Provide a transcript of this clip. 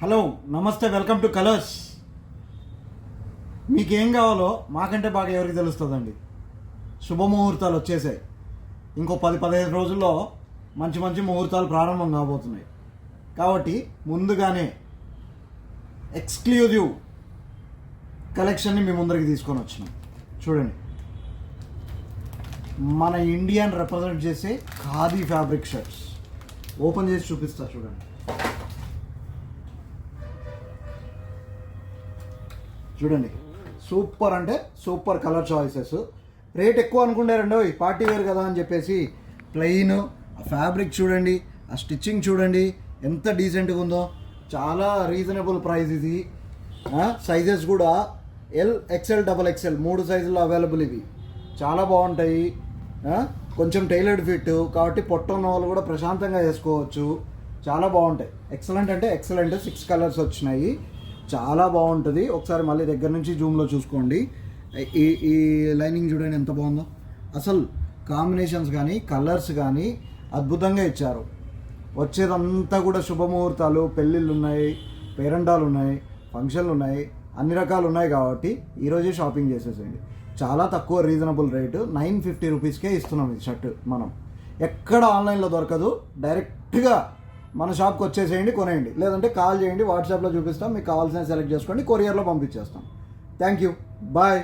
Hello నమస్తే, welcome to colours. మీకేం కావాలో మాకంటే బాగా ఎవరికి తెలుస్తుందండి. శుభముహూర్తాలు వచ్చేసాయి. ఇంకో 10-15 రోజుల్లో మంచి మంచి ముహూర్తాలు ప్రారంభం కాబోతున్నాయి. కాబట్టి ముందుగానే ఎక్స్క్లూజివ్ కలెక్షన్ని మీ ముందరికి తీసుకొని వచ్చినాం. చూడండి, మన ఇండియన్ రిప్రజెంట్ చేసే ఖాదీ ఫ్యాబ్రిక్ షర్ట్స్ ఓపెన్ చేసి చూపిస్తా. చూడండి చూడండి, సూపర్ అంటే సూపర్ కలర్ చాయిసెస్. రేట్ ఎక్కువ అనుకుంటారండి, పార్టీ వేర్ కదా అని చెప్పేసి ప్లెయిన్ ఫ్యాబ్రిక్ చూడండి, ఆ స్టిచ్చింగ్ చూడండి ఎంత డీసెంట్గా ఉందో. చాలా రీజనబుల్ ప్రైస్ ఇది. సైజెస్ కూడా ఎల్, ఎక్స్ఎల్, XXL 3 సైజుల్లో అవైలబుల్. ఇవి చాలా బాగుంటాయి. కొంచెం టైలర్డ్ ఫిట్ కాబట్టి పొట్ట ఉన్న వాళ్ళు కూడా ప్రశాంతంగా వేసుకోవచ్చు. చాలా బాగుంటాయి. ఎక్సలెంట్ అంటే ఎక్సలెంట్. 6 కలర్స్ వచ్చినాయి. చాలా బాగుంటుంది. ఒకసారి మళ్ళీ దగ్గర నుంచి జూమ్లో చూసుకోండి. ఈ లైనింగ్ చూడండి ఎంత బాగుందో. అసలు కాంబినేషన్స్ కానీ కలర్స్ కానీ అద్భుతంగా ఇచ్చారు. వచ్చేదంతా కూడా శుభముహూర్తాలు, పెళ్ళిళ్ళు ఉన్నాయి, పేరెంటాలు ఉన్నాయి, ఫంక్షన్లు ఉన్నాయి, అన్ని రకాలు ఉన్నాయి. కాబట్టి ఈరోజే షాపింగ్ చేసేసేయండి. చాలా తక్కువ రీజనబుల్ రేటు, 950 రూపీస్కే ఇస్తున్నాం ఇది షర్ట్. మనం ఎక్కడ ఆన్లైన్లో దొరకదు. డైరెక్ట్గా మన షాప్కి వచ్చేసేయండి, కొనేయండి. లేదంటే కాల్ చేయండి, వాట్సాప్లో చూపిస్తాం. మీకు కావాల్సిన సెలెక్ట్ చేసుకోండి, కొరియర్లో పంపించేస్తాం. Thank you, bye.